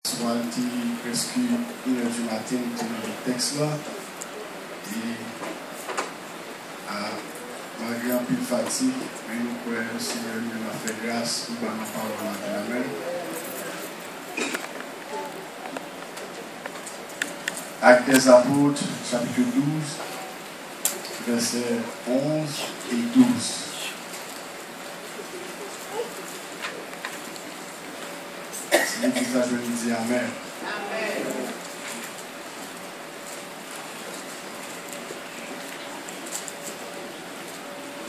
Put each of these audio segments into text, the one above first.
Soit presque 1h du matin, nous tenons le texte là. Et malgré un peu de fatigue, mais nous croyons que le Seigneur nous a fait grâce pour nous parler matin. Amen. Actes des Apôtres, chapitre 12, versets 11 et 12. Si l'église a joué, dit Amen. Amen.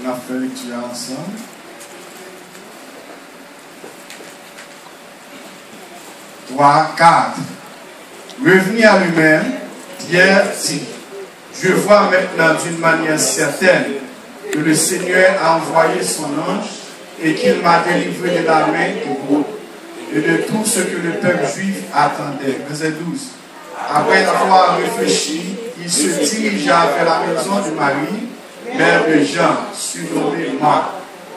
On a fait lecture ensemble. Trois, 4. Revenu à lui-même, Pierre dit, je vois maintenant d'une manière certaine que le Seigneur a envoyé son ange et qu'il m'a délivré de la main du groupe et de tout ce que le peuple juif attendait. Verset 12. Après avoir réfléchi, il se dirigea vers la maison de Marie, mère de Jean, surnommée Marc,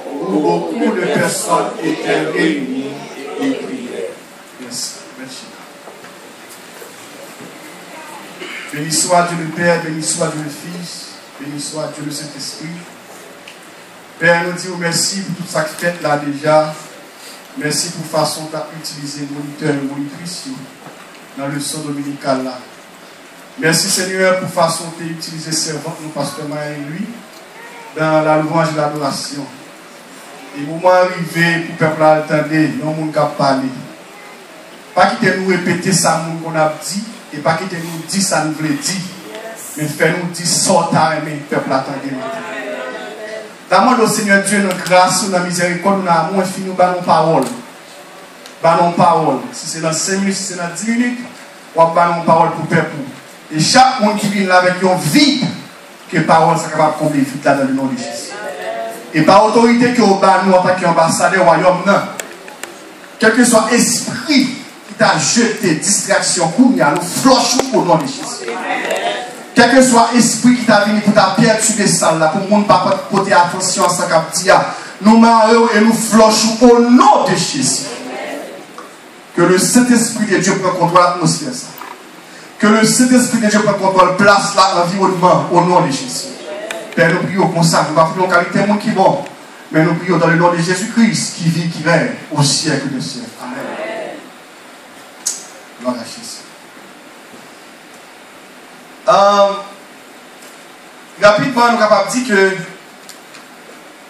où beaucoup de personnes étaient réunies et priaient. Merci. Béni soit Dieu le Père, béni soit Dieu le Fils, béni soit Dieu le Saint-Esprit. Père, nous disons merci pour tout ça que fait là déjà. Merci pour la façon dont tu as utilisé le moniteur et le monitrice dans le son dominical là. Merci Seigneur pour la façon dont tu as utilisé servant, nous pasteur Maïa et lui, dans la louange et l'adoration. Et le moment arrivé pour le peuple à entendre, non monde qui a parlé. Pas quitter nous répéter ça qu'on a dit, et pas quitter nous dire ça nous voulait dire, mais faire nous dire sortir et le peuple attendait. Demande au Seigneur Dieu notre grâce, notre miséricorde, notre amour infini, nous bannons parole. Bannons parole. Si c'est dans 5 minutes, si c'est dans 10 minutes, on va bannons parole pour le peuple. Et chaque monde qui vient là avec une vide, que parole soit capable de combler vite là dans le nom de Jésus. Et par autorité que nous bannons en tant qu'ambassadeur au royaume, non. Quel que soit esprit qui t'a jeté, distraction, nous flochons au nom de Jésus. Quel que soit l'esprit qui t'a venu pour ta perturber ça, là, pour le monde pas porter attention à ce qu'il dit, nous marrons et nous flochons au nom de Jésus. Que le Saint-Esprit de Dieu prenne contrôle de l'atmosphère. Que le Saint-Esprit de Dieu prenne contrôle de place là, l'environnement, au nom de Jésus. Père, nous prions pour ça. Nous ne prions pas en qualité de monde qui est bon, mais nous prions dans le nom de Jésus-Christ qui vit, qui règne au siècle de siècle. Amen. Gloire à Jésus. Rapidement, nous sommes capables de dire que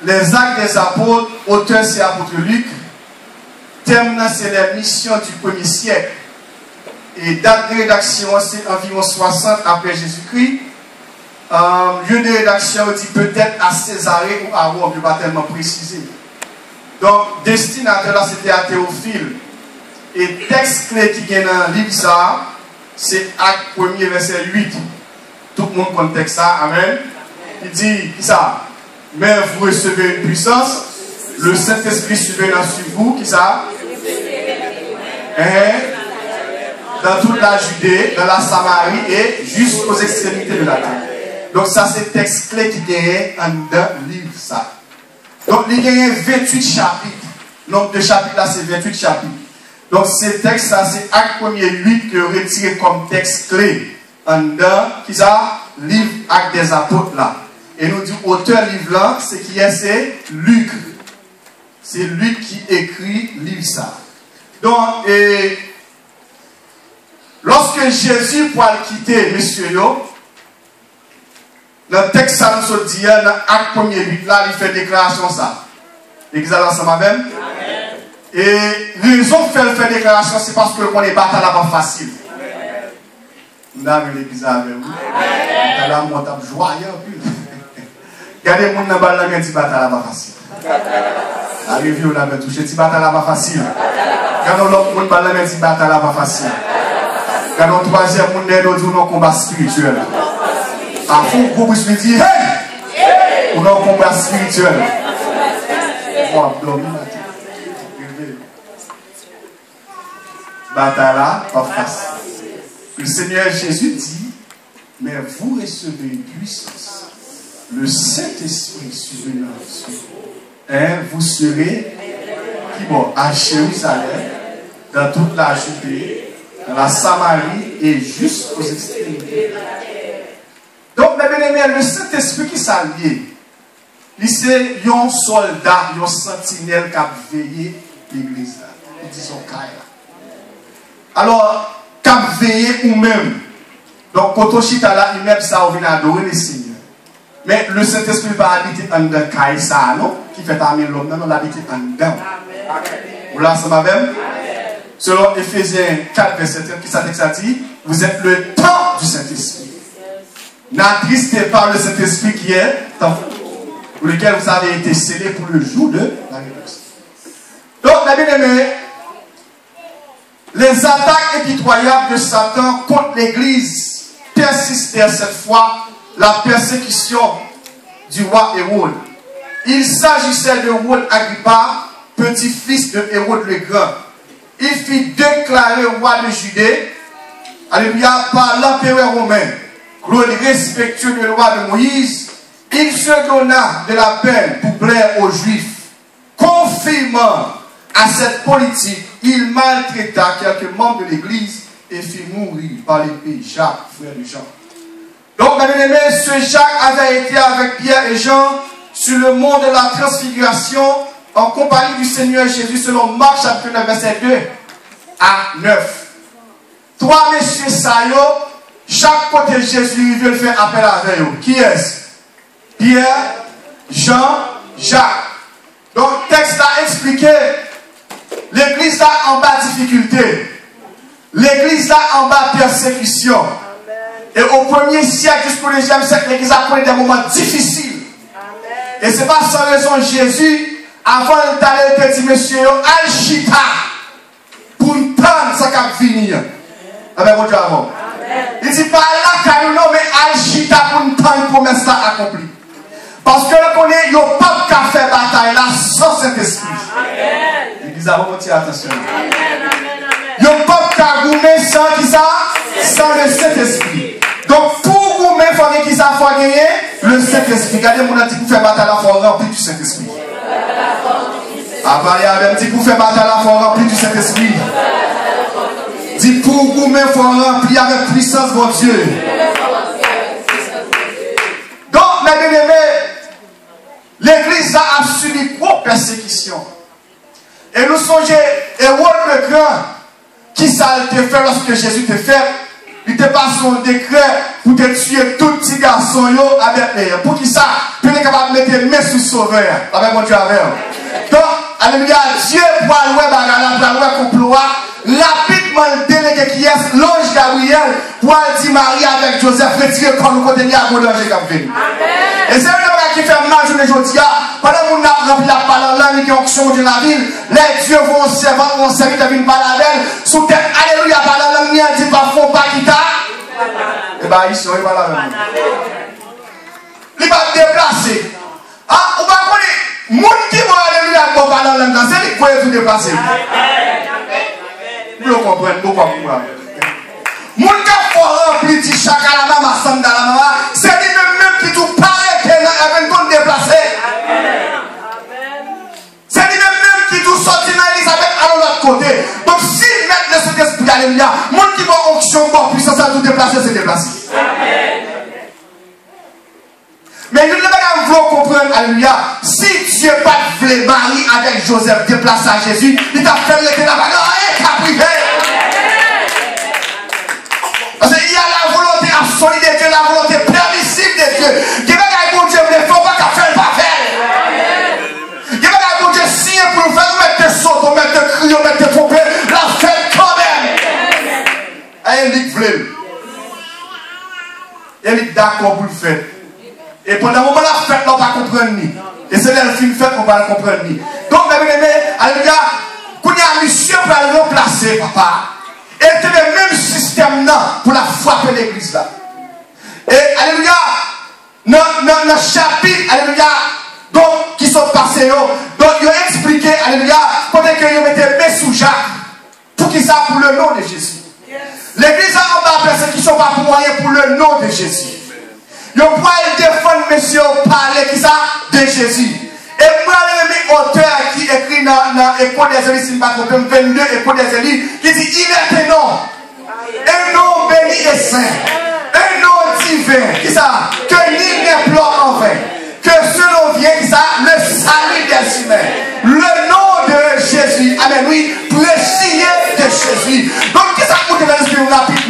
les actes des apôtres, auteur c'est apôtre Luc, thème c'est la mission du premier siècle. Et date de rédaction c'est environ 60 après Jésus-Christ. Lieu de rédaction dit peut-être à Césarée ou à Rome, je ne vais pas tellement préciser. Donc, destinataire là c'était à Théophile. Et texte clé qui est dans le livre ça, c'est Acte 1er, verset 8. Tout le monde connaît ça, amen. Il dit ça, mais vous recevez une puissance, le Saint-Esprit surviendra sur vous, qui ça? Dans toute la Judée, dans la Samarie et jusqu'aux extrémités de la terre. Donc ça c'est le texte clé qui gagne dans le livre ça. Donc il y a 28 chapitres. Nombre de chapitres là c'est 28 chapitres. Donc ce texte ça c'est Acte 1er 8 que retiré comme texte clé dans qui ça livre Acte des Apôtres là. Et nous dit auteur livre là c'est qui est c'est Luc. C'est Luc qui écrit livre ça. Donc lorsque Jésus pour quitter monsieur yo, dans le texte ça nous dit dans Acte 1er 8 là il fait déclaration ça. L'église ensemble même. Et raison de faire déclaration, c'est parce que on est bataille là pas facile. Nous avons l'église avec vous. Nous avons la montagne joyeux. Regardez les gens dans la balle, dit bataille là pas facile. Arrivez où là, touché, dit bataille là pas facile. Regardez l'autre monde dans la dit bataille là pas facile. Regardez le troisième monde dans le combat spirituel. À fond, vous pouvez dire, hey! Ou dans le combat spirituel. Bataille là, pas facile. Le Seigneur Jésus dit, mais vous recevez une puissance. Le Saint-Esprit survenant sur vous. Vous serez qui bon, à Jérusalem, dans toute la Judée, dans la Samarie et jusqu'aux extrémités. Donc, mes bien-aimés, le Saint-Esprit qui s'allie, c'est un soldat, un sentinelle qui a veillé l'église. Ils disent alors, qui a veillé ou même. Donc, quand on chita là, il même ça, on vient adorer les Seigneurs. Mais le Saint-Esprit va habiter en dedans, ça, non? Qui fait amener l'homme, non, l'habiter en dedans. Vous là, ça va même? Selon Ephésiens 4, verset 7, qui ça dit, vous êtes le temps du Saint-Esprit. N'attristez pas le Saint-Esprit qui est en vous, pour lequel vous avez été scellés pour le jour de la rédemption. Donc, mes bien-aimés, les attaques impitoyables de Satan contre l'Église persistèrent cette fois la persécution du roi Hérode. Il s'agissait de Hérode Agrippa, petit-fils de Hérode le Grand. Il fut déclaré roi de Judée, alléluia, par l'empereur romain. Claude respectueux de loi de Moïse, il se donna de la peine pour plaire aux Juifs. Confirmant à cette politique, il maltraita quelques membres de l'Église et fit mourir par l'épée Jacques, frère de Jean. Donc, mes bien-aimés, ce Jacques avait été avec Pierre et Jean sur le mont de la Transfiguration en compagnie du Seigneur Jésus selon Marc chapitre 9, verset 2 à 9. Trois messieurs Sayo, chaque côté Jésus veut faire appel avec eux. Qui est-ce? Pierre, Jean, Jacques. Donc, le texte a expliqué l'église a en bas difficulté. L'église a en bas persécution. Et au 1er siècle jusqu'au 2e siècle, l'église a connu des moments difficiles. Et ce n'est pas sans raison Jésus, avant d'aller dire, monsieur, Al-Chita, pour une tente, ça va finir. Avec mon Dieu avant. Il dit pas là, non, mais Al-Chita pour une tente pour mettre ça accompli. Parce que le connaît, il n'y a pas de faire bataille là sans Saint-Esprit. L'église a remonté attention. Il n'y a pas de goumer sans qui ça? Sans le Saint-Esprit. Donc pour goumer, il faut qu'il ça faut gagner le Saint-Esprit. Regardez mon dit pour faire bataille là, il faut remplir du Saint-Esprit. Avalia dit pour faire bataille là, il faut remplir du Saint-Esprit. Dit pour goumer, il faut remplir avec puissance mon Dieu. Donc, mes bien-aimés, l'église a subi beaucoup de persécution. Et nous songeons, Hérode le Grand, qui ça te fait lorsque Jésus te fait, il te passe son décret pour te tuer tout petit garçon avec lui. Pour qui ça, tu es capable de mettre les mains sur le sauveur, avec mon Dieu avec. Donc, alléluia, Dieu pour aller bagarre, pour aller complot, rapidement le délégué qui est l'ange Gabriel pour aller dire Marie avec Joseph, retirer comme nous côté à mon danger qui venu. Et c'est un qui fait mal journée aujourd'hui. Pendant que nous avons rempli la parole là, qui est onction de la ville, les dieux vont servir, vont servir de une baladelle, sous tête, alléluia, par la langue, il dit pas fond pas qui t'a. Et bien ici, on va la même. Il va déplacer. Ah, on va connaître, monde qui va alléluia, pour parler la langue, c'est lui qui peut tout déplacer. Vous le comprenez, pourquoi pourquoi? Mon qui a rempli de chaque à la maman, ensemble dans la maman, c'est lui-même qui tout paraît qu'il a un déplacé. C'est lui-même qui tout sorti dans Elisabeth à l'autre côté. Donc si maintenant cet esprit alléluia, mon qui va onction pour puissance à tout déplacer, c'est déplacé. Mais nous ne pouvons comprendre, alléluia, si Dieu n'a pas voulu Marie avec Joseph déplacer à Jésus, il t'a fait le là-bas, il t'a privé. Parce qu'il y a la volonté absolue de Dieu, la volonté permissible de Dieu. Qui va gagner pour Dieu, mais il ne faut pas qu'à faire, pas faire. Qui va gagner pour Dieu, signer pour nous faire, mettre des sauts, mettre des cris, mettre des pompées, la faire quand même. Et il dit que il est d'accord pour le faire. Et pendant un moment, la fête, on ne va pas comprendre ni. Et c'est là le film fait qu'on va le comprendre ni. Donc, mes bien-aimés, alléluia, qu'on y a monsieur pour le remplacer, papa. Et c'est le même système là pour la frapper l'église là. Et alléluia, dans le chapitre, alléluia, donc, qui sont passés, donc, ils ont expliqué, alléluia, quand ils mettaient main sous Jacques, pour qu'ils ça pour le nom de Jésus. L'église a en bas persécution pas pour moyen pour le nom de Jésus. Ils ont pas défendre monsieur parler qui ça de Jésus. Et moi, le auteur qui écrit dans l'école des élites, si je ne me trompe, 22 école des élites, qui dit il est non.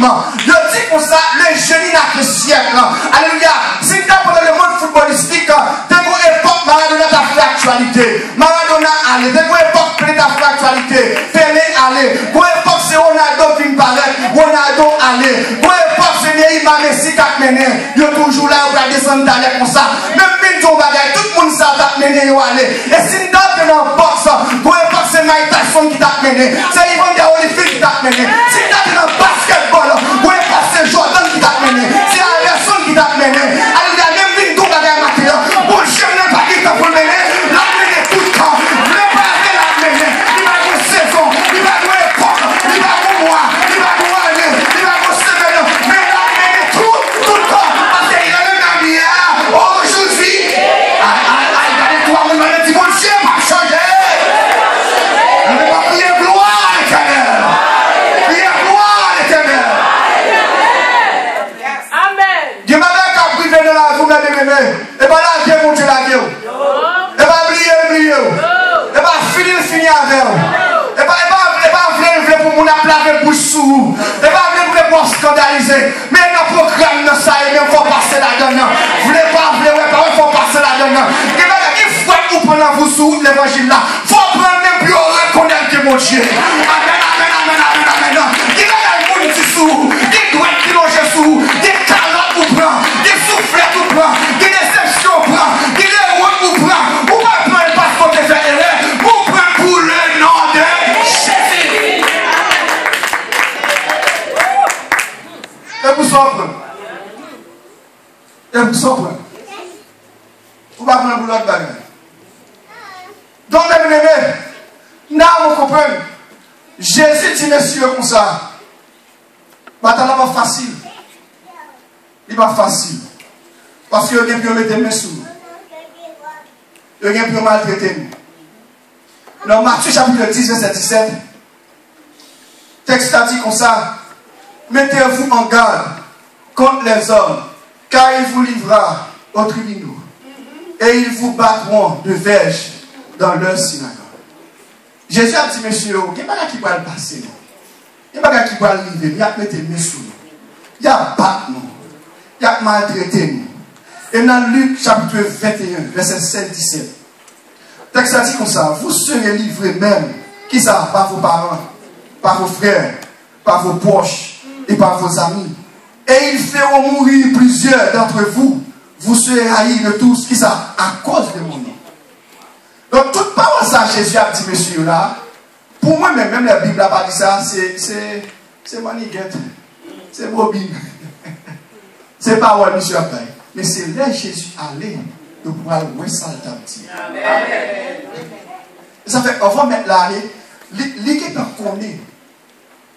pratiquement. Je dis comme ça, le génie n'a que siècle. Alléluia. Si tu as pendant le monde footballistique, dès qu'on époque, Maradona t'a fait actualité. Maradona allait. Dès qu'on époque, Pelé t'a fait actualité. Pelé allait. Qu'on époque, c'est Ronaldo qui me paraît. Ronaldo allait. Qu'on époque, c'est Neymar Messi qui a mené. Il est toujours là, on va descendre d'aller comme ça. Même Pinto Bagay, tout le monde ça t'a mené, il aller. Et si tu es dans le boxe, qu'on époque, c'est Mike Tyson qui t'a mené. C'est Evander Holyfield qui t'a mené. Si tu es dans le basketball, qu'on époque, c'est Jordan qui t'a mené. C'est Anderson qui t'a mené. Alléluia, même Pinto Bagay matin. Bon, je n'ai pas qui t'a mené. La mené tout le temps. Le bagay la mené. Il va jouer saison. Il va jouer époque. Il va jouer mois. Il va jouer année. Il va jouer semaine. Mais la mené tout le temps. Parce qu'il a même un milliard. Aujourd'hui. Regardez-toi, on m'a dit, mon Dieu m'a changé. On ne va pas prier gloire à l'éternel. Prier gloire à l'éternel. Amen. Dieu m'a dit qu'à priver de la vous m'aimez. Et pas là, Dieu monte la gueule. Et pas oublier. Et pas finir avec vous. Et pas venir pour mon appeler pour sous. Et pas venir pour scandaliser. Mais dans le programme, ça, il faut passer la donne. Vous voulez pas, il faut passer la donne. Il faut que vous preniez vous sous l'évangile là. Il faut prendre même plus reconnaître que mon Dieu. Amen. Il va y avoir un monde qui sous. Il doit être logé sous. Des calottes vous prend. Des soufflettes vous prend. Des déceptions vous prend. Des héros vous prend. Vous ne pouvez prendre parce qu'on te fait erreur. Vous prenez pour le nom de Jésus. Et vous sortez. Et vous sortez. Vous ne pouvez pas prendre pour l'autre bagage. Donc, mes amis, nous comprenons. Jésus dit, messieurs, comme ça. Maintenant, ce n'est pas facile. Il n'est pas facile. Parce que quelqu'un peut mettre mes sous. Quelqu'un peut maltraiter nous. Dans Matthieu chapitre 10, verset 17, le texte a dit comme ça. Mettez-vous en garde contre les hommes, car il vous livrera aux tribunaux. Et ils vous battront de verge dans leur synagogue. Jésus a dit, monsieur, il n'y a pas qui va le passer. Il n'y a pas qui va le livrer. Il y a mettre mes sous. Il y a battre nous. Il y a maltraiter nous. Et dans Luc chapitre 21, verset 7-17, le texte a dit comme ça, vous serez livrés même, qui ça, par vos parents, par vos frères, par vos proches et par vos amis. Et ils feront mourir plusieurs d'entre vous. Vous serez haïs de tous, qui ça, à cause de mon nom. Donc, toute parole ça, Jésus a dit, monsieur, là, pour moi, même la Bible n'a pas dit ça, c'est maniguette, c'est bobine. C'est pas ouais, monsieur Abbaye. Mais c'est là Jésus allait de pouvoir voir ça le petit. Ça fait, on va mettre là, les qui t'en connaissent,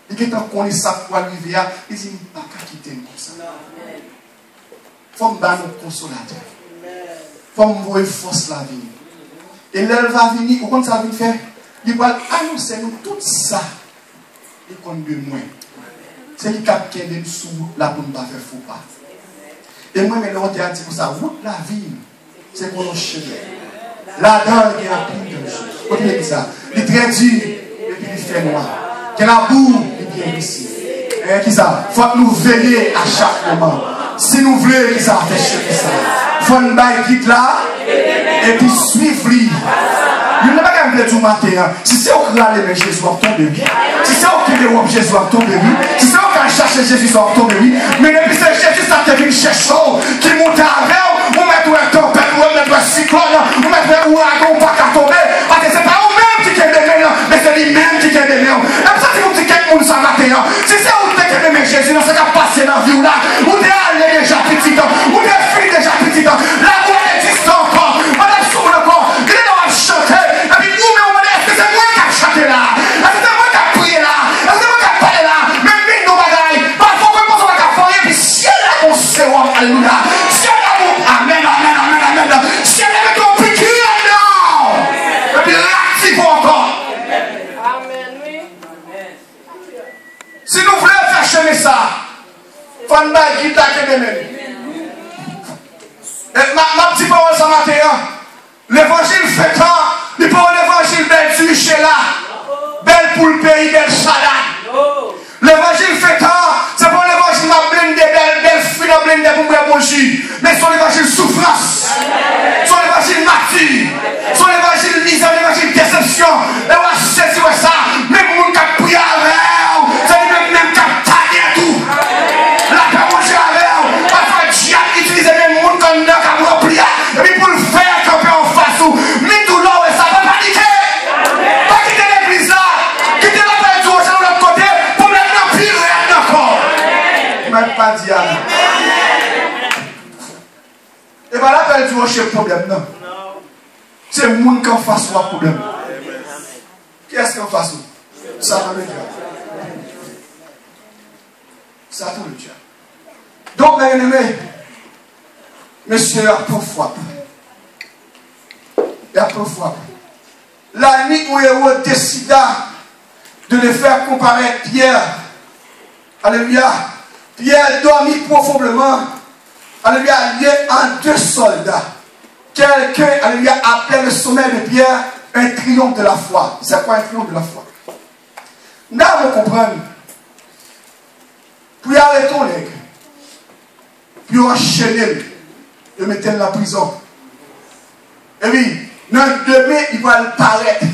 les qui t'en connaissent ça pour arriver à, ils disent, pas qu'à quitter comme ça. Il faut me donner un consolateur. Il faut me voir force la vie. Et là, elle va venir, au compte ça va faire, il va annoncer nous tout ça. Et qu'on de moins. C'est le cap qui est de sous là pour ne pas faire faux pas. Et moi, mais l'autre a dit pour ça, route la vie, c'est qu'on a chemin. Là-dedans, il y a plus de choses. Continuez ça. Il est très dur, et puis il fait noir. Il y a la boue, et puis il est ici. Et qui ça? Il faut que nous veiller à chaque moment. Si nous voulons, qui ça fait chier ça. Il faut nous bailler quitte là, et puis suivre lui. Il n'y a pas qu'à me dire tout matin. Si c'est au crâne, mais Jésus va tomber. Si c'est au crâne, Jésus va tomber. Si c'est au crâne, chercher Jésus va tomber. Mais depuis c'est Jésus, ça te vient chercher. Qui monte avec, on met un tempête, on met un cyclone, on met un ouragan, pas qu'à tomber. Parce que c'est pas vous-même qui est des mains, mais c'est lui-même qui est des mains. Et pour ça, si vous dites quelqu'un monde ça matin, si c'est où tu es aimé Jésus, c'est qu'à passer dans la vie là, où tu es allé déjà petit, où tu es fini déjà petit, la voix existe encore, madame sur le corps, il est dans le chanter. Et puis vous, mais on va dire, est-ce que c'est moi qui a chanté là? Est-ce que c'est moi qui a prié là? Est-ce que c'est moi qui a parlé là? Mais mine nos bagailles, parfois on pense qu'on va faire, puis si elle a mon sérum, alléluia, si elle a mon amen, si elle a ton piqûre, non! Et puis l'actif encore. Amen, oui. Si nous voulons faire chemin ça, il faut nous battre qui t'a que des mêmes. Ma petite parole ce matin, l'évangile fait tant, il pour l'évangile belle du chez là, belle pour le pays, belle salade. L'évangile fait tant, c'est pour m'a dit. Et bien là, elle dit, c'est le problème. Non. C'est le monde qui en face le problème. Qui est-ce qui en face? Ça va le dire. Ça tout le dire. Donc, mes amis, monsieur, il y a trop frappe. Il y a trop frappe. La nuit où Hérode décida de les faire comparer Pierre. Alléluia. Pierre dormit profondément. Alléluia. Lié en deux soldats. Quelqu'un, alléluia, appelait le sommet de Pierre un triomphe de la foi. C'est quoi un triomphe de la foi? Nous devons comprendre. Puis arrêter les gars. Puis enchaîner. De mettre dans la prison. Et puis, demain, il va paraître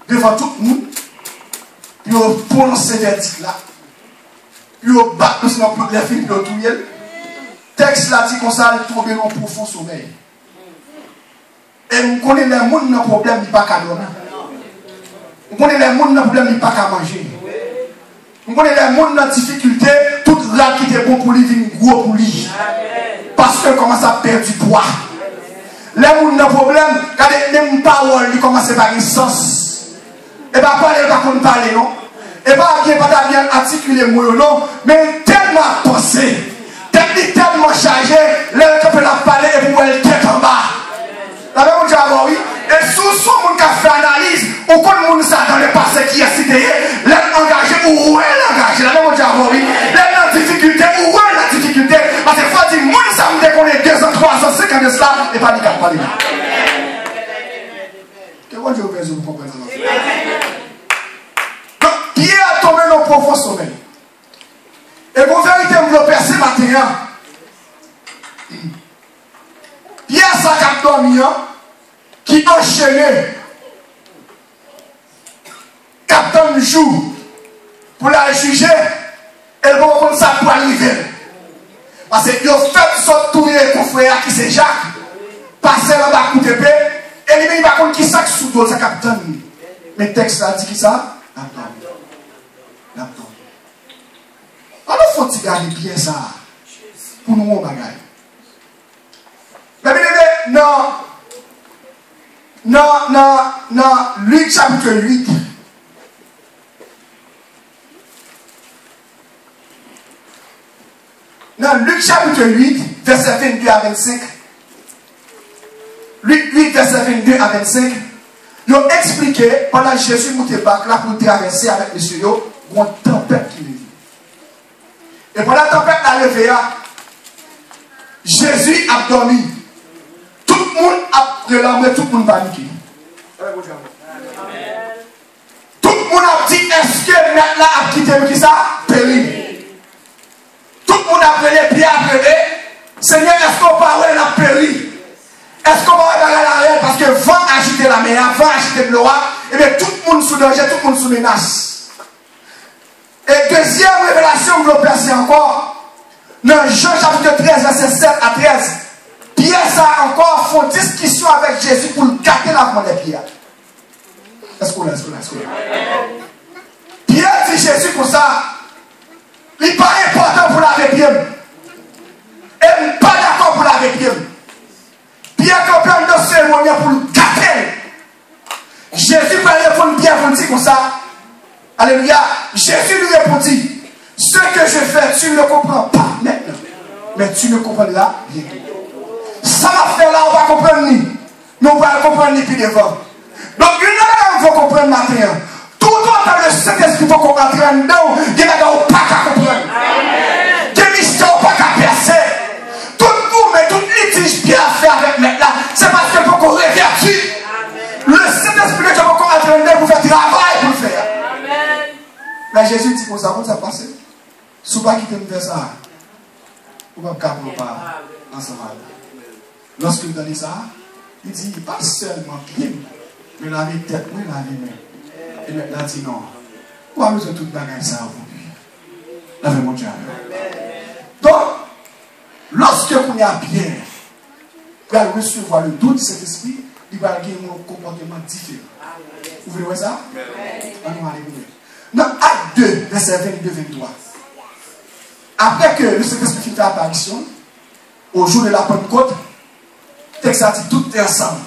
devant tout le monde. Puis on prononce ce verdict là. Puis on bat nous dans les filles, puis on touille. Le texte là dit qu'on s'est tombé dans un profond sommeil. Et on connaît les gens qui ont un problème, ils n'ont pas qu'à dormir. On connaît les gens qui ont un problème, ils n'ont pas qu'à manger. On connaît les gens qui ont difficulté, toute là qui était bon pour lui, vient gros pour lui. Parce que commence à perdre du poids. Les gens qui ont un problème, quand les paroles, ils commencent à avoir un sens. Et pas parler, pas qu'on parle, non. Et pas bien articuler moi, non. Mais tellement pensé, tellement chargé, les gens peuvent parler et vous voyez tête en bas. La même chose avant, oui. Et sous ce monde qui a fait analyse, ou quand le monde ça dans le passé qui a cité, les engagés ou est engagé. La même chose avant, oui. Les en difficulté ou est la difficulté. Parce que il faut dire, monde ça me dit qu'on est 200, 300, 50 de cela, et pas du cas, pas du cas. Comment je vais vous comprendre ça? Donc, Pierre a tombé dans le profond sommeil. Et pour vérité, vous le percez matin. Pierre s'est dormi, qui enchaînait, captain jour, pour la juger, et le bon ça pour arriver. Parce que il a fait sorte tourner ton frère qui c'est Jacques, passer là bas coup d'épée, et il va contre qui ça sous dos, ça captain. Mais le texte a dit qui ça? L'abdomen. Alors faut-il garder bien ça pour nous on bagaille. Mais bien non, Luc chapitre 8. Non, Luc chapitre 8, verset 22 à 25. Luc 8, verset 22 à 25. Ils ont expliqué, pendant que Jésus montait bac là pour traverser avec monsieur, une tempête qui levait. Et pendant la tempête a levé, Jésus a dormi. Tout le monde a relâché, tout le monde paniqué. Tout le monde a dit, est-ce que maintenant a quitté qui ça? Péri. Tout le monde a appelé Pierre, appelé. Seigneur, est-ce qu'on parle de la péri? Est-ce qu'on va regarder l'arrière? Parce que vent agiter la mer, vent agiter le roi, et bien tout le monde sous danger, tout le monde sous menace. Et deuxième révélation que vous percez encore, dans Jean chapitre 13, verset 7 à 13, Pierre ça encore font discussion avec Jésus pour gâter la main de Pierre. Est-ce qu'on l'a? Pierre dit Jésus pour ça, il n'est pas important pour la réprimer. Et il n'est pas d'accord pour la réprimer. Pierre comprend dans ce cérémonie pour le gâter. Jésus va répondre Pierre pour dire comme ça. Alléluia. Jésus lui répondit, ce que je fais, tu ne le comprends pas maintenant. Mais tu ne comprendras rien. Ça va faire là, on va comprendre ni. Mais on va comprendre ni plus devant. Donc, une heure, il faut comprendre matin. Tout autant le Saint-Esprit, il faut qu'on rentre dedans. Il y a des gens qui pas qu'à comprendre. Des mystères pas qu'à percer. Tout vous, mais tout litige bien à faire avec maintenant, c'est parce qu'il faut qu'on révertit. Le Saint-Esprit, il faut qu'on rentre dedans pour faire travail pour le faire. Mais Jésus dit pour ça, comment ça passe? Si vous ne quittez pas ça, vous ne pouvez pas ensemble. Lorsque vous donnez ça, il dit pas seulement bien, mais la vie tête, oui, la vie même. Et maintenant, il dit non. Vous avez besoin de toute bagage ça aujourd'hui. La vie mondiale. Donc, lorsque vous êtes bien, vous allez recevoir le don de cet esprit, il va avoir un comportement différent. Vous voulez voir ça? On va aller. Dans Acte 2, verset 22-23. après que le Saint-Esprit fait apparition, au jour de la Pentecôte, texte a dit tout est ensemble.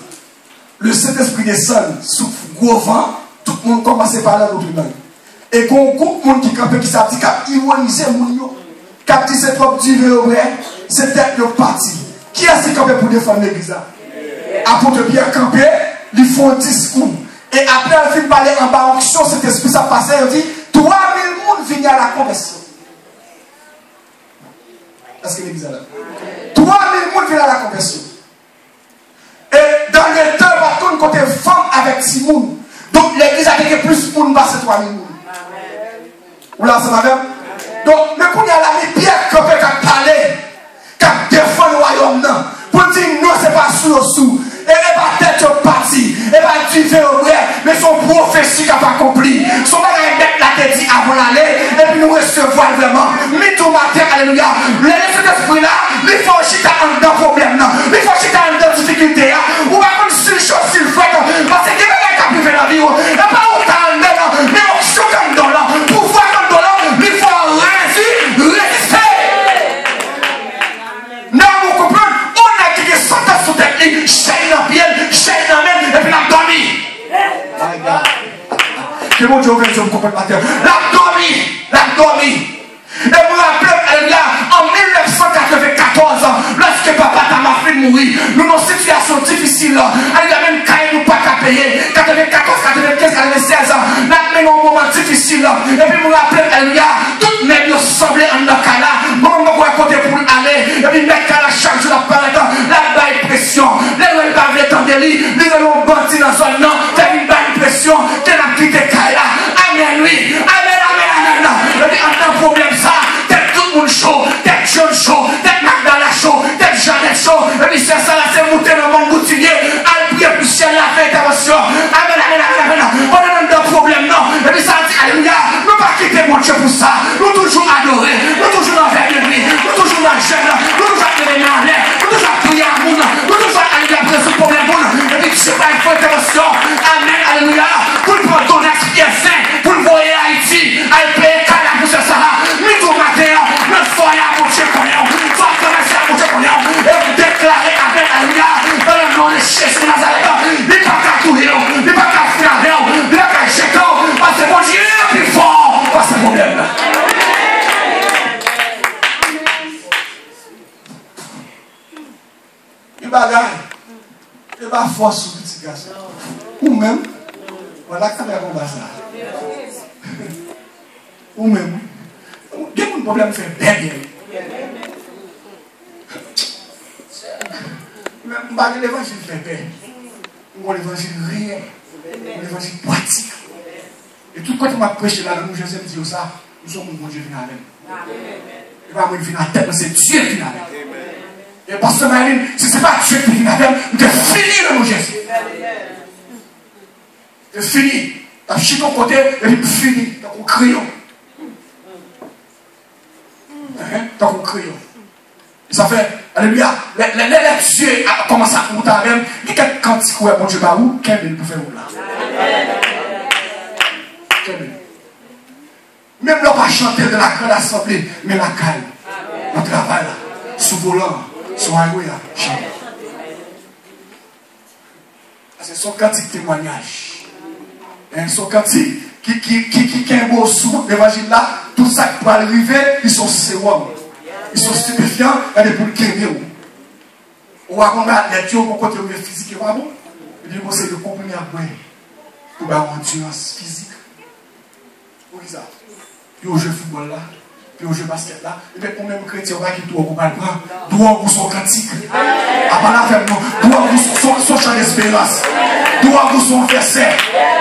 Le Saint-Esprit descend, souffle gros vent, tout le monde commence à parler d'autres langues. Et qu'on groupe de monde qui campait, qui s'est dit, qui a ironisé mon yo, qui a dit c'est trop du vrai, c'était le parti. Qui a s'est campé pour défendre l'église? Apôtre Pierre campé, ils font un discours. Et après, il finit parler en bas, onction, cet esprit, ça passait, il dit 3000 personnes viennent à la conversion. Est-ce que l'église est là? 3000 personnes viennent à la conversion. Et dans le temps, par contre, côté femme avec Simon. Donc l'église a été plus de monde passer 3000 personnes. Vous là, ça va même? Donc, mais quand il y a la Pierre qui a parlé, qui a défendu le royaume, pour dire non, c'est pas sous. Et n'est pas tête au parti, et pas tuer au vrai, mais son prophétie qui a pas accompli. Son bagage mettre la tête dit avant l'aller, et puis nous recevoir vraiment. Mais tout matin, alléluia. Cet esprit-là, il faut aussi dans un problème, il faut aussi dans une difficulté, ou pas comme si une chose s'il fait, parce que quelqu'un qui a privé la vie, et pas autant de mais on se comme dans là, pour voir comme dans là, il faut résister. Non, vous comprenez, on a qui est sorti sous tête, chaîne en pied, chaîne en main, et puis la dormi. Que mon Dieu ouvre, je vous comprends pas. La dormi. Et vous vous rappelez, en 1994, lorsque papa m'a fait mourir, nous avons une situation difficile. Elle a même quand nous pas qu'à payer. 94, 95, 96 ans, nous avons un moment difficile. Et puis vous vous rappelez, toutes mes bios semblaient en le cas là. Bon, on va côté pour aller. Et puis mettre la charge de la palette, la baille pression. Les gens ne peuvent pas attendre les gens bandits dans son nom. T'as une baille pression. T'as la quitté Kaya. Amen, oui. Amen. Et puis en tant problème ça, t'es tout le monde chaud, t'es jeune chaud, t'es Magdala chaud, t'es Jeannette chaud. Et puis c'est ça là, c'est monter dans mon boutillier. Elle prie plus ciel la fait intervention. Amen. On a même un problème, non. Et puis ça dit, alléluia, nous pas quitter mon Dieu pour ça. Nous toujours adorer, nous toujours envers lui, nous toujours dans le jeune, nous toujours appeler en l'air, nous toujours prier à monde, nous toujours aller après ce problème. Et puis tu sais pas, il faut intervention. Amen, alléluia. Pour le prendre ton esprit saint, pour le voyer à Haïti, à payer Kala pour ce Sahara. Mais tout matin, le foyer à mon Dieu connaît, soit commencer à mon Dieu connaît, et vous déclarer avec alléluia, dans le nom de Jésus Nazareth. Il n'est pas qu'à courir, il n'est pas qu'à fuir, il n'est pas qu'à jeter, parce que mon Dieu est plus fort, parce que mon problème. Il bagaille, il va force sur le petit garçon. Ou même, voilà quand on va ça. Ou même, il y a un problème fait bien. Mais l'évangile fait bien. Ou l'évangile rien. L'évangile pratique. Et tout quand on m'a prêché là, nous, je sais dire ça, nous sommes mon Dieu final. Et pas moi qui final tête, c'est Dieu final. Et parce que Marine, si ce n'est pas Dieu qui final, nous avons fini le mon Jésus. C'est fini. Tu as chié ton côté et puis fini. Donc on crayon. Donc on crayon. Et ça fait, alléluia, les Dieu a commencé à monter avec même. Il y a quelques cantiques où mon Dieu va où? Quel est le faire où là? Même là, pas chanter de la grande assemblée, mais la calme. On travaille là, sous volant, sur un highway là, chanter. C'est son cantique témoignage. Son cantique qui est un beau sous l'évangile là, tout ça qui peut arriver, ils sont sérum. Ils sont stupéfiants, et des boules qui on va comprendre les dieux pour côté physique, pas bon. Et puis, c'est de comprendre après, pour avoir endurance physique. Pour ça. Puis, au jeu football là, puis au jeu basket là, et puis, pour même chrétien, on va quitter au combat, doit vous son cantique. À part la femme, doit vous son chant d'espérance. Doit vous son verset.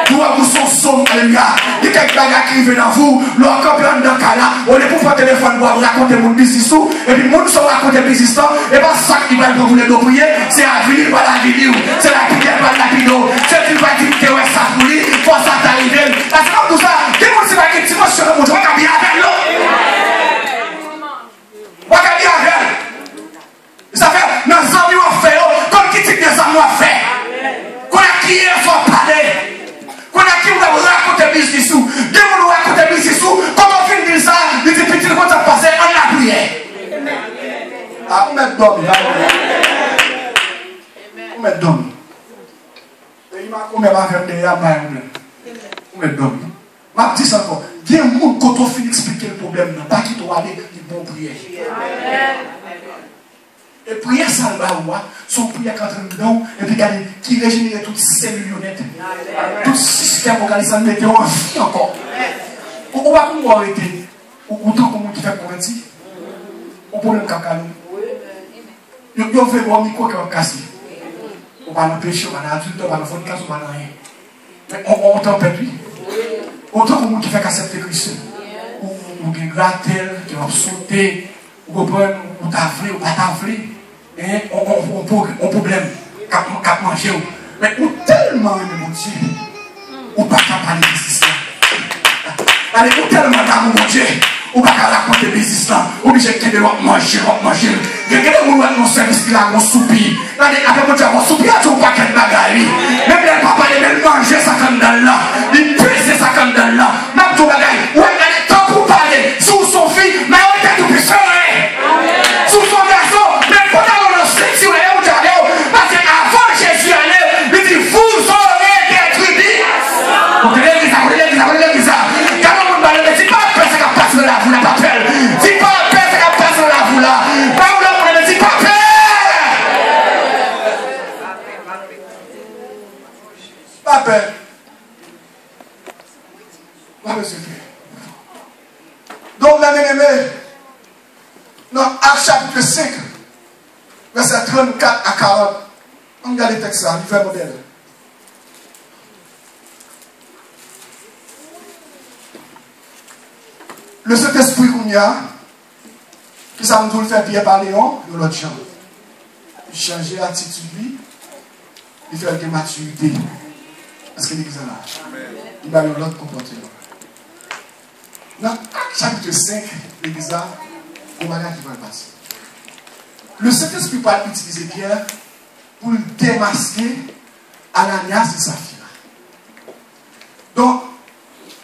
Doit vous son somme, alléluia. Il y a quelques bagages qui arrivent dans vous, l'on comprend dans le cas là, on est pour faire téléphone pour raconter mon business, et puis, mon sont raconter business, et pas ça qui va vous les prier, c'est la vie, pas la vidéo, c'est la prière, pas la vidéo, c'est qui va dire que ça pour lui, faut ça t'arriver. Parce que comme tout ça, qui vous dit que tu vas sur le monde, tu vas bien avec l'eau. Tu vas bien avec. Ça fait, dans les amis on fait, comme qui dit que les amis on fait. Qu'on a qui est fort parler. Qu'on a qui vous raconter business sous. Qui vous raconter business sous. Quand on finit ça, il dit petit, quand ça passe, on a prié. dormir. Vous mettez dormir. Et il m'a commis à faire des yamans. Vous mettez dormir. Je dis ça encore. Il y a un monde quand on finit d'expliquer le problème, pas qu'il doit aller, il bon prière. Et prière, ça va où? Son prière qui entre dedans, et puis qui régénère toutes ces millionnettes. Tout système organisé, ça mettait en vie encore. On va comment arrêter? Autant comme qui fait convertir. On peut le caca. Il y a un micro qui est cassé. On va l'empêcher, on va l'adulte, on va l'enfant de casse, on va rien. Mais on tempête, oui. Autant comme qui fait accepter Christ. Ou qui gratte, qui va sauter, ou comprendre, ou t'avler, ou pas t'avler. On problème, qu'à manger. Mais ou tellement de mon Dieu, ou pas qu'à parler de ça. Allez, ou tellement d'amour, mon Dieu, ou pas qu'à raconter des histoires, obligé de manger. Il y a quelqu'un qui a mon service qui a mon soupir. Allez, après mon Dieu, mon soupir, tu n'as pas qu'un bagaille. Même les papas, ils manger ça comme dans là. Ils pèsent ça comme dans là. Même tout bagaille. Ouais, allez, temps pour parler. Sous son fils, mais on était tout puissant. Sous son garçon, mais pendant si vous avez un parce qu'avant Jésus allait, il dit vous aurez détruit. Vous connaissez l'église, quand on va le dit pas peur, c'est qu'à passer de la vous, n'a pas peur. Dis pas peur, c'est qu'à passer de la vous là. Pas où là, on ne dit pas peur. Pas peur. Pas peur, c'est fait. Donc, la bien-aimée, dans Actes chapitre 5, verset 34 à 40. On regarde les textes là, il fait modèle. Le Saint-Esprit qu'on y a, qui ça nous fait bien par Léon, nous l'autre champ. Il change l'attitude, il fait de maturité. Est-ce que l'église est là? Il va l'autre comportement. Dans Actes chapitre 5, l'église là, on va regarder qui va passer. Le Saint-Esprit peut utiliser Pierre pour démasquer Ananias et Saphira. Donc,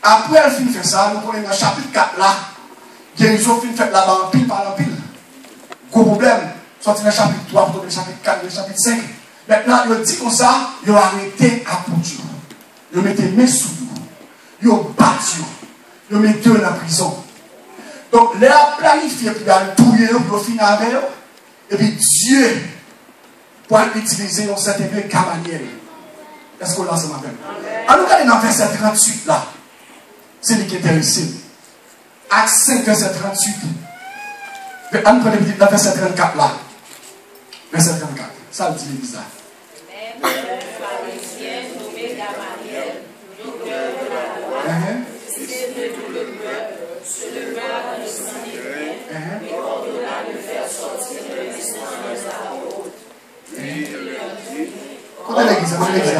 après elle finit de faire ça, nous prenons dans le chapitre 4 là, guérison finit de faire là-bas en pile par en pile. Gros problème, sorti dans le chapitre 3, pour le chapitre 4, le chapitre 5. Maintenant, il dit comme ça, il a arrêté à Poutou. Il a mis mes sous nous. Il a battu. Il a mis deux dans la prison. Donc, il a planifié pour aller touiller, pour finir avec eux. Et puis Dieu pour utiliser un certain manière. Est-ce qu'on l'a ce matin? En nous regardons dans verset 38 là. C'est lui qui est intéressé. Acte 5, verset 38. On prend dans verset 34 là. Verset 34. Ça le dit l'église là. Comment l'église? Comment l'église?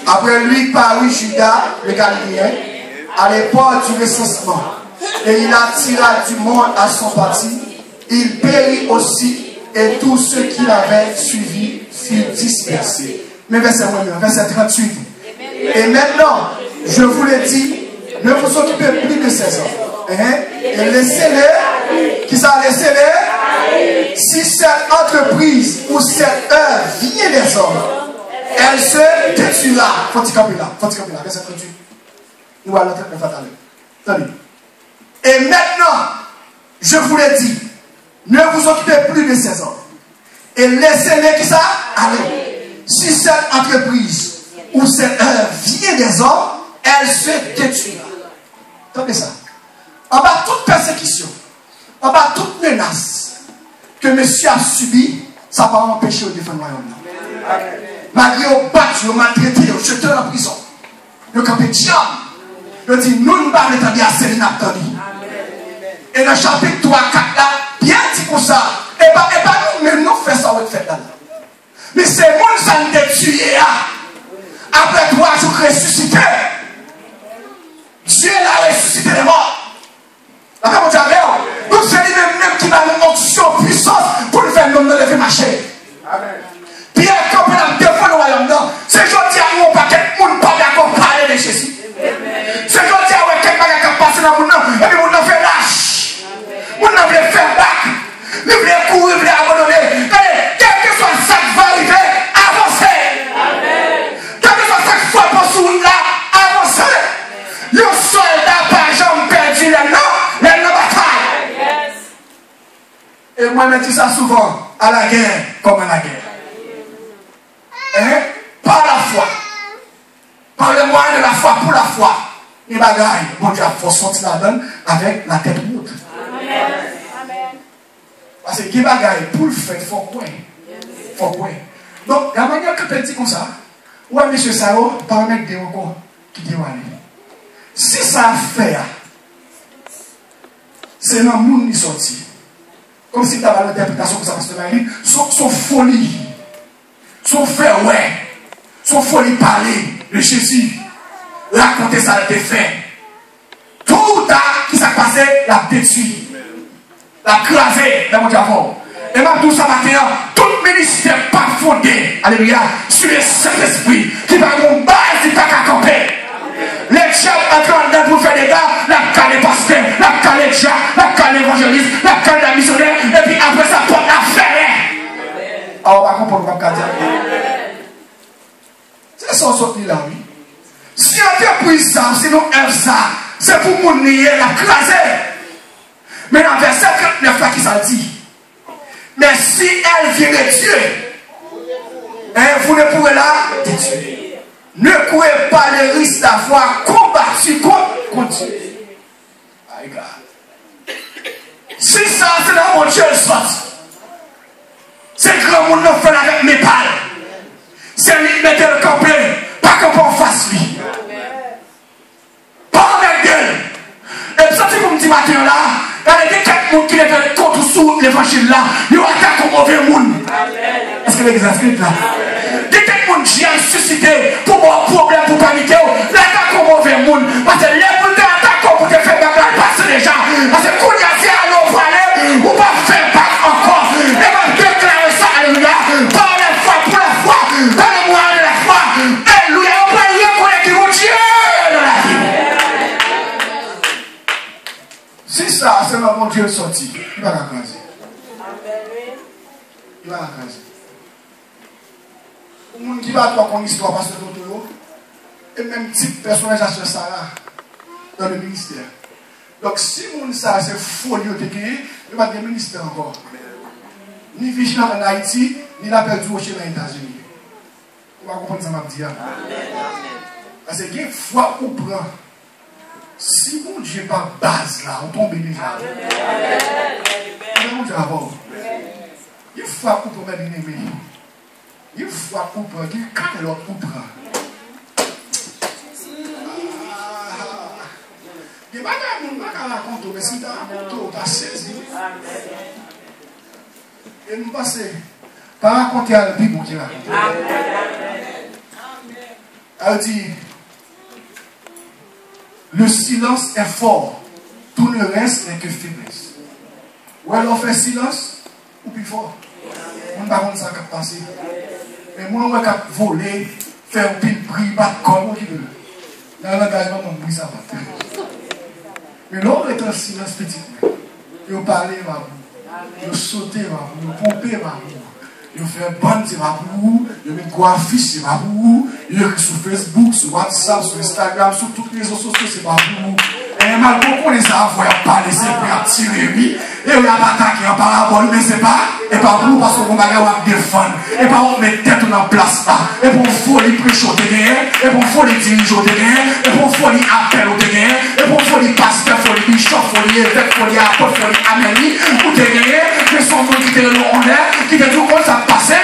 Après lui parut Judas, le Galiléen, à l'époque du recensement. Et il attira du monde à son parti. Il périt aussi, et tous ceux qui l'avaient suivi furent dispersés. Mais verset 38. Et maintenant, je vous le dis, ne vous occupez plus de ces hommes. Et laissez-les, qui ça laissez-les? Si cette entreprise ou cette œuvre vient des hommes, elle se détruira. Faut-il camper là, verset 38. Nous allons traiter de fatal. Attendez. Et maintenant, je vous le dis, ne vous occupez plus de ces hommes. Et laissez-les qui ça aller. Si cette entreprise ou cette œuvre vient des hommes, elle se détruira. Attendez ça. En bas toute persécution, en bas toute menace que monsieur a subi, ça va empêcher de défendre le royaume. Malgré au battu, au maltraité, au jeté en prison, le campé diable, il dit nous ne parlons pas de assez de n'attendons. Et dans le chapitre 3, 4 là, bien dit comme ça, et pas nous, mais nous faisons ça, on fait là. Mais c'est moi qui nous tué après 3 jours ressuscité. moi, je dis ça souvent, à la guerre comme à la guerre. Hein? Par la foi. Par le moyen de la foi, pour la foi. Et bagaille, bon Dieu, il faut sortir la donne avec la tête haute. Amen. Parce que les bagaille, pour le faire, il faut quoi? Il faut quoi? Donc, la manière que tu dis comme ça, ouais, monsieur Sao, paramètre de recours qui dit aller. Si ça a fait, c'est dans le monde qui sorti. Comme si tu avais l'interprétation que ça passe de Marie, son folie, son faire ouais, son folie parler de Jésus, raconter ça a été fait. Tout à qui s'est passé, l'a détruit, l'a crasé dans mon diable. Et même tout ça matin, tout le ministère pas fondé, alléluia, sur le Saint-Esprit, qui va nous base, qui va camper. Les chefs attendent pour faire des gars, la calé pasteur, la calé chat, la calé évangéliste, la calé la missionnaire, et puis après ça, porte la ferre. Alors, on va comprendre le cap. C'est ça, on sort là, oui. Si on a pris ça, sinon ça, c'est pour mon nier, la craser. Mais dans le verset 39, là, qui ça dit? Mais si elle vient de Dieu, vous ne pourrez la détruire. Ne courez pas le risque d'avoir combattu contre Dieu. Si ça, c'est dans mon Dieu, le sort. C'est grand monde nous fait avec mes pales. C'est lui qui mettait le campé, pas qu'on en face lui. Pas avec gueule. Et puis ça, c'est comme dit matin là, il y a quelques qui est contre sous l'évangile là, ils attaquent au mauvais monde. Est-ce que l'exemple est là? Il y a quelques qui ont suscité pour avoir un problème, pour paniquer, ils attaquent au mauvais monde. Parce que les gens qui attaquent pour te faire bagarre, passer déjà. Parce que quand il y a à l'eau pour aller, ou pas faire pas encore. Et va déclarer ça, alléluia, par la foi, pour la foi, dans le moyen de la foi. Alléluia, on va y reconnaître mon Dieu dans la vie. Si ça, c'est là mon Dieu sorti, il va la craser. Il va la craser. Le monde qui va toi qu'on histoire parce que d'autres, et même type personnage à ce Sarah dans le ministère. Donc si mon ça c'est folie au TKE, il va des ministères encore. Ni vigilant en Haïti, ni la perdu au chez les États-Unis. On va comprendre ça m'a dit. Parce que il y a foi ou prend. Si mon Dieu pas base là, on tombe déjà. Mon Dieu avant. Il y a foi ou prend bien aimé. Il faut comprendre qu'il y a quatre l'autre comprendre. Il n'y a pas de monde qui raconte, mais si tu as raconté, tu as saisi. Et nous passons par raconter à la Bible qui raconte. Elle dit, le silence est fort, tout le reste n'est que faiblesse. Ou alors on fait silence, ou plus fort. On ne va pas ça qui a passé. Mais moi, on va voler, faire un pile prix, battre comme on dit. Dans l'engagement, on brise ça. Mais l'homme est en silence petit. Il parle, il saute, il pompe, il fait bande, il met quoi affiche, il écrit sur Facebook, sur WhatsApp, sur Instagram, sur tous les réseaux sociaux, c'est pas pour. Et malgré qu'on les a envoyés à parler, c'est pour tirer lui. Et on a attaqué en parabole, mais c'est pas. Et pas pour parce qu'on va défendre. Et pas on met tête en place là. Et pour folie prêcher au terrain. Et pour folie diriger au terrain. Et pour folie appel au terrain. Et pour folie pasteur, folie bishop, folie évêque, folie apôtre, folie amélie. Au terrain. Mais son monde qui était le honneur. Qui était tout comme ça passé.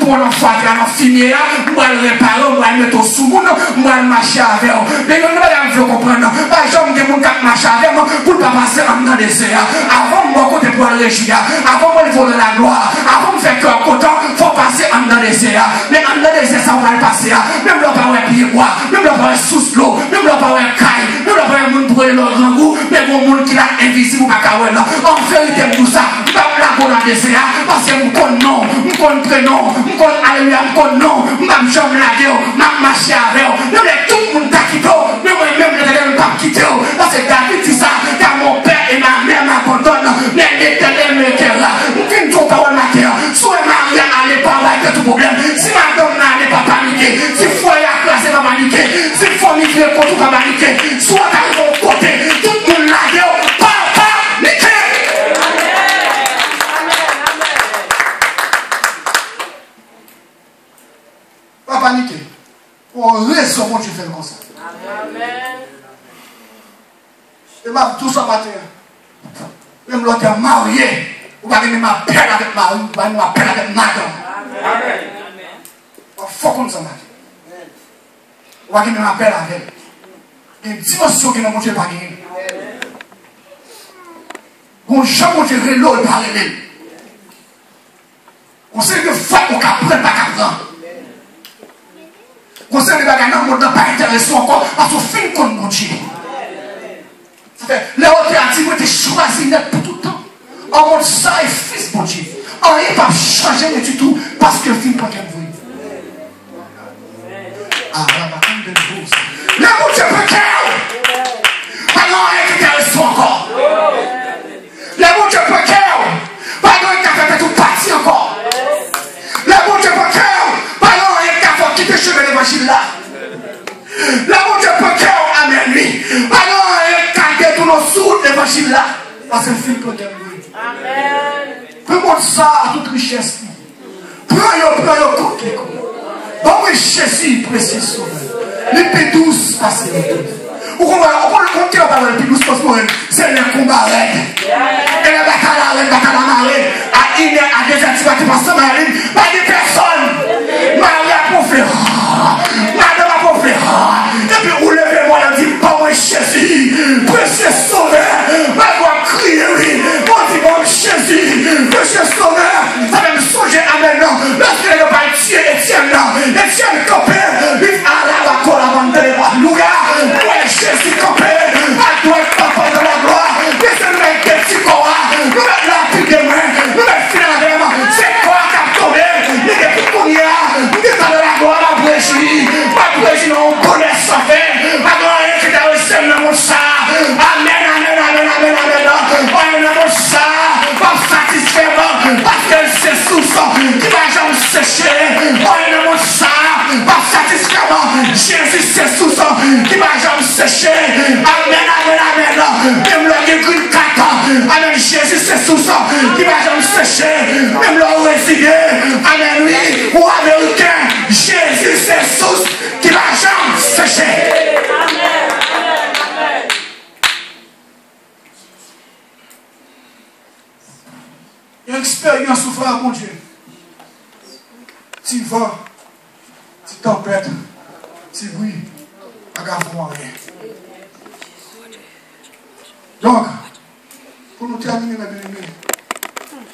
Pour l'enfant qui a fini là. Moi le réparer, moi le mettre au sous-monde. Moi le marcher avec. Mais nous ne pouvons comprendre. Par exemple, des gens qui marchent avec moi pour ne pas passer dans le désert. Avant moi, côté pour le région. Avant moi, il faut de la gloire. Avant de faire cœur content, il faut passer en dans le désert. Mais en dans le désert, ça va le passer. Même là, pas un pied bois. Même là, pas un sous l'eau. Même là, pas un caille. Même là, pas un monde pour le rangou. Mais mon monde qui est invisible ou pas qu'à là. En vérité, tout ça, je ne vais pas la go dans le désert. Parce que je connais nom, je connais prénom, je connais alléluia, je connais nom. Je ne jamais la gueule, je ne marche avec eux. Même tout le monde t'a quitté. Même les gens pas quitté. Parce que David dit ça, car mon père et ma mère m'abandonnent. Mais l'Éternel me guérira. Je ne trouve pas ma terre. Soit Maria n'allait pas avec tout problème. Si madame n'allait pas paniquer. Si foyer a classé pas paniquer. Si famille qui est contre pas paniquer. Soit à mon côté. Tout le monde la gueule. Pas paniquer. Pas paniquer. Pour raison, mon Dieu fait comme ça. Amen. Et ma tout ça matin. Même l'autre est marié. Vous allez même m'appeler avec mari, vous allez m'appeler avec madame. Amen. Il faut comme ça matin. Vous allez même m'appeler avec elle. Il y a une dimension que mon Dieu n'a pas gagnée. Mon Jean, mon Dieu, l'eau par elle. On sait que fois qu'on apprend, pas qu'apprendre. On sait que les bagages dans le monde pas intéressant encore parce qu'on fait comme mon Dieu. Ça fait, les autres a dit, moi, tu choisi net pour tout le temps. En mode ça et fils, mon Dieu. On n'est pas changé du tout parce que le film pas qu'elle veut. Ah, là, va comme des choses. Le mon Dieu peut qu'elle. Pas non, elle est intéressant encore. Le mon Dieu peut qu'elle. Pas non, elle a fait tout parti encore. Le mon Dieu peut qu'elle. Pas non, elle a fait quitter le chemin de l'évangile là. Le mon Dieu peut qu'elle amène lui. Pas non, elle a tout nos sous l'évangile là. Parce que le film peut qu'elle veut. Amen. Prends ça à toute richesse. Prends-le, compte. Bon, oui, Jésus, précieux sauveur. L'épée douce, passez le tout. On peut le compter, on va l'épée douce, parce que c'est le combat. Et la bataille, à 1 heure, à 2 heures, tu vas te passer dans la ligne. Pas de personne. Maria pour faire. Madame pour faire. Et puis, vous levez-moi, on dit, bon, oui, Jésus, précieux sauveur. Ma voix crie, oui. On dit, bon, Jésus, précieux sauveur. Ça va me songer à maintenant. Lorsque le va tuer Étienne, Étienne campé, lui, à la colle avant de les voir. Louga, ouais, Jésus campé, à toi, papa de la gloire. Laissez-nous mettre des petits corps, nous mettre la pile de main, nous mettre finalement, c'est quoi qui a tombé, nous mettons qu'on y a, nous mettons de la gloire, ma brégie, non, on connaît ça fait, ma gloire, qui t'a reçu dans mon chat. Amen, amen, amen, amen, amen, amen, dans mon chat, pas satisfait, parce que c'est sous ça, qui va jamais sécher, dans mon chat, pas satisfait, Jésus c'est sous ça, qui va jamais sécher, amen, amen, amen, même le green cat, amen, Jésus c'est sous ça, qui va jamais sécher, même le résidé, amen, oui, ou américain, Jésus c'est sous, qui va jamais sécher. Amen. Amen. Il y a une expérience souffrant, mon Dieu. Si vent, si tempête, si bruit, regarde-moi rien. Donc, pour nous terminer, mes bien-aimés,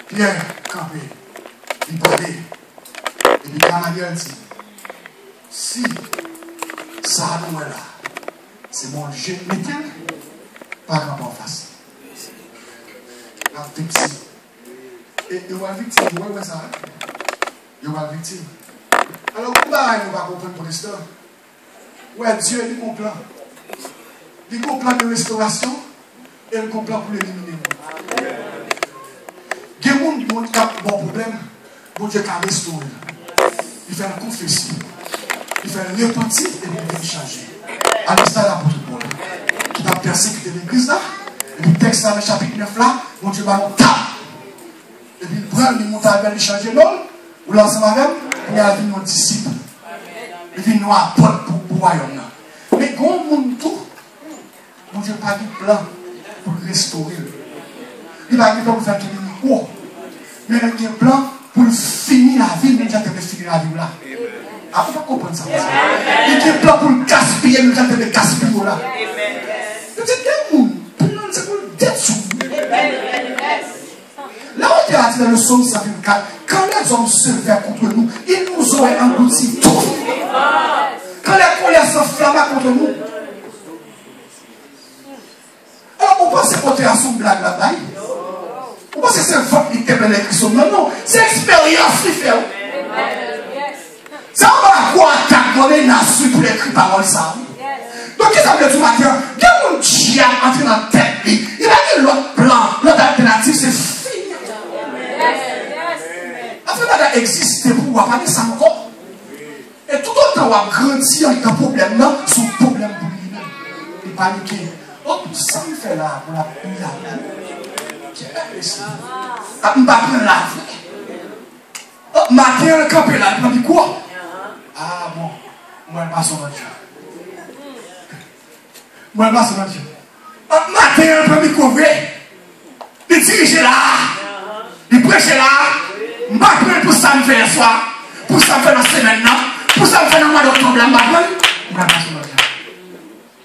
Pierre campé, il parlait, et puis Gamaliel dit, si ça nous est là, c'est mon Dieu métal, pas grand en face. La victime. Et il va victime, ouais, ça. Il va victime. Alors, pourquoi nous va comprendre pour l'instant? Ouais, Dieu, il a un plan. Il a un plan de restauration et il a un plan pour l'éliminer. Il y a des gens qui ont un bon problème, bon Dieu qui a restauré. Il fait une confession. Il fait un repentir et il vient changer. À l'instant là pour tout le monde. Qui a persécuté l'église là. Et puis le texte là, dans le chapitre 9 là, mon Dieu va nous taper. Et puis il prend, il monte à il change l'homme. Ou l'ensemble avec, il y a nos disciples. Et puis nous apporte pour le royaume là. Mais quand on monte tout, mon Dieu n'a pas de plan pour le restaurer. Il n'a pas de plan pour faire tout le monde. Mais il a un plan pour finir la vie, mais il a finir la vie là. Ah, vous ne comprenez ça. Il y a un plan pour le gaspiller, nous avons gaspiller là. Vous dites, il y a un plan, c'est pour le détruire. Là où il y a dit dans le psaume 124, quand les hommes se lèvent contre nous, ils nous auraient engloutis tout. Quand les colères s'enflamment contre nous. Alors, on pense que c'est une blague là-bas. On pense que c'est un vote qui était dans l'écriture. Non, c'est l'expérience qui fait. Ça va quoi attaquer les nations pour écrire paroles ça. Donc, qu'est-ce que ça veut dire matin? Il y a un diable entré dans la tête. Il a dit l'autre plan, l'autre alternative, c'est fini. Après, ça existe pour vous, pas ça encore. Et tout autant, on va grandir avec un problème là, son problème pour lui-même. Il panique. Oh, ça me fait là, pour la pluie là. Qu'est-ce que c'est? On va prendre la vie. Oh, matin, le campé là, il m'a dit quoi? Ah, pas son Dieu. Moi, je ne pas son Dieu. Matin, un peu micro-vrai. Il dirige là. Il prêche là. Je ne vais pas prendre pour ça me faire le soir. Pour ça me faire la semaine. Pour ça me faire le mois d'octobre. Je ne vais pas prendre son Dieu.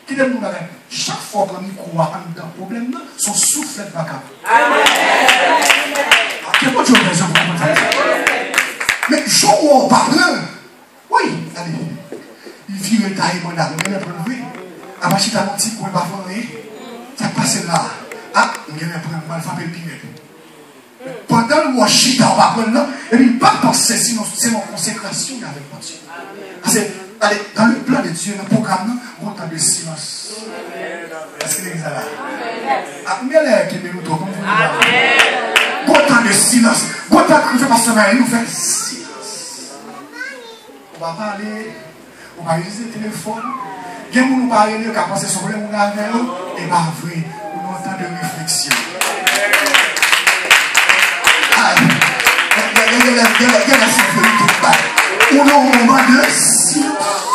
Qui est le bagage? Chaque fois que nous croyons dans un problème, son souffle est vacant. Amen. Quel bon Dieu a besoin pour comprendre ça? Mais je ne vois pas prendre. Oui, allez. Il vit le taille, mon âme, il est prélevé. Après, si tu as un petit coup, il va faire ça passe là. Ah, il va prendre mal, il va faire le pire. Pendant le worship, on va prendre là, et puis pas penser, sinon c'est mon consécration avec mon Dieu. Parce que, allez, dans le plan de Dieu, dans le programme, on entend le silence. Est-ce que l'église est là? Ah, mais elle est qui est nous trop, comme vous dites. On entend le silence. On entend que le pasteur Marie nous fait silence. On va parler, on va utiliser le téléphone. Il y a des gens qui parlent, qui pensent que son problème, on a avec nous, et pas vrai, on entend de réflexion. Il y a la sécurité. On a un moment de silence.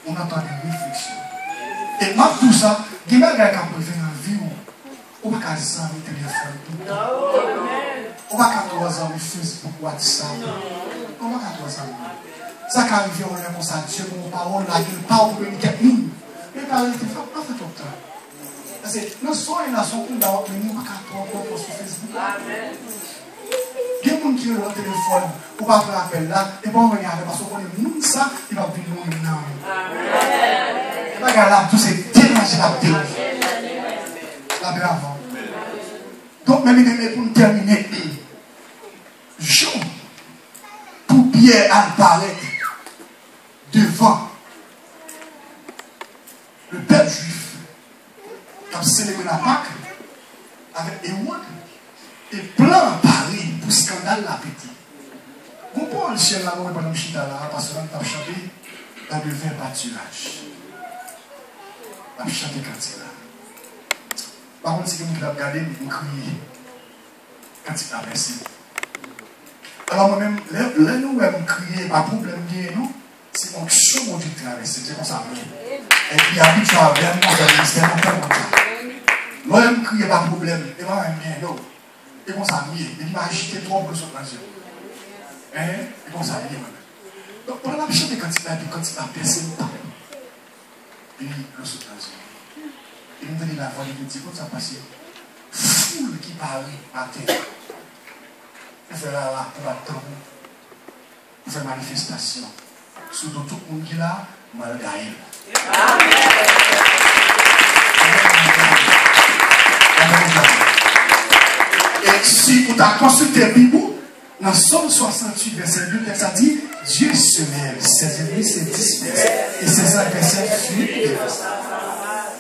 On entend des réflexions. Et moi, tout ça, il y a des gens qui ont fait dans la vie, on va pas sans le téléphone. On va pas 3 ans, le Facebook, WhatsApp. On va pas 3 ans. Ça qui arrive, on est comme ça, Dieu, mon parole, la gueule, pas au communiquer. Mais par exemple, il faut pas faire tout le temps. Parce que nous sommes une nation où nous avons pas 3 ans sur Facebook. Il y a des gens qui ont le téléphone, on va faire l'appel là, et bon, on regarde, parce qu'on est monde ça, il va venir nous maintenant. Et bien, là, tout c'est déranger la télé. La paix avant. Donc, même pour nous terminer, Jean, pour Pierre apparaître devant le peuple juif qui a célébré la Pâque avec Hérode et plein Paris pour scandale la petite. Vous pouvez le ciel là, nous pendant le chita là, parce que nous avons chanté dans le vin pâturage. Nous avons chanté quand c'est là. Par contre, si vous avez regardé, vous criez quand il a versé. Alors moi-même, là nous avons crié, pas de problème, non? C'est un chaud du traversé, c'est comme ça. Et puis habitué à vraiment faire le système, on fait comme ça. Moi-même crié, pas de problème, et moi-même bien, non? Et comme ça, il m'a agité trop pour le son dans et comme ça, il est moi-même. Donc pendant la chanter quand il a versé le temps, il le son dans il me donne la voix, il me dit, comme ça passe, foule qui parle à terre. Il fait là, pour attendre. Il fait manifestation. Surtout tout le monde qui est là, malgré elle. Et si vous avez consulté la Bible, dans Somme 68, verset 2, ça dit, Dieu se lève, ses ennemis se dispersent, et ses adversaires fuient.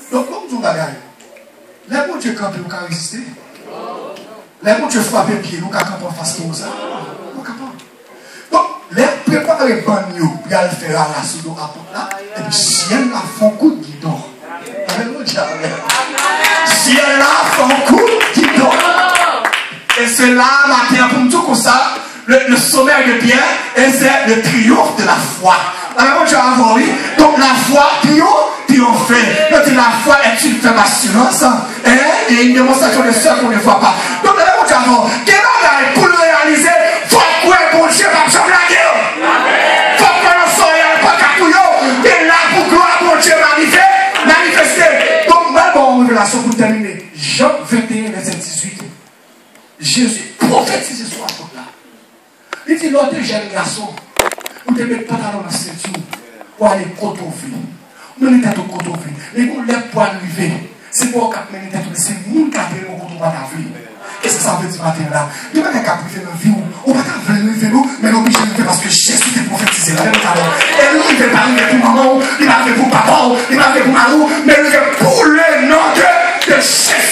Donc, comme vous avez les bons Dieu campent, nous pouvons résister. Les bons Dieu frappent les pieds, nous pouvons camper face à ça. Donc, les préparer les bonnes, nous pouvons faire la sous à là, et puis si elle a fait un coup de guidon. Si elle a fait un coup de guidon. Et c'est là, matin, pour nous tout comme ça, le sommet de Pierre, et c'est le triomphe de la foi. Alors, Dieu a envoyé, donc la foi triompher. Donc la foi est une ferme assurance et une démonstration de ce qu'on ne voit pas. Donc le monde avant, pour le réaliser, il faut que bon Dieu va jamais la guerre. Il faut que l'on soit pas capouillon. Et là pour gloire bon Dieu manifester. Donc même en révélation pour terminer. Jean 21, verset 18. Jésus prophétise ce soir là. Il dit l'autre jeune garçon, vous ne mettez pas dans la ceinture pour aller côtoyer. Nous sommes tous côtoyer. Les gens ne peuvent pas arriver. C'est pour que nous sommes tous. C'est nous qui avons côtoyer à la vie. Qu'est-ce que ça veut dire matin là? Nous ne pouvons pas priver dans la vie. On ne peut pas arriver nous, mais nous obligés de faire parce que Jésus est prophétisé. Et nous, il ne veut pas arriver pour maman, il va arriver pour papa, il va arriver pour Marou, mais il veut pour le nom de Jésus.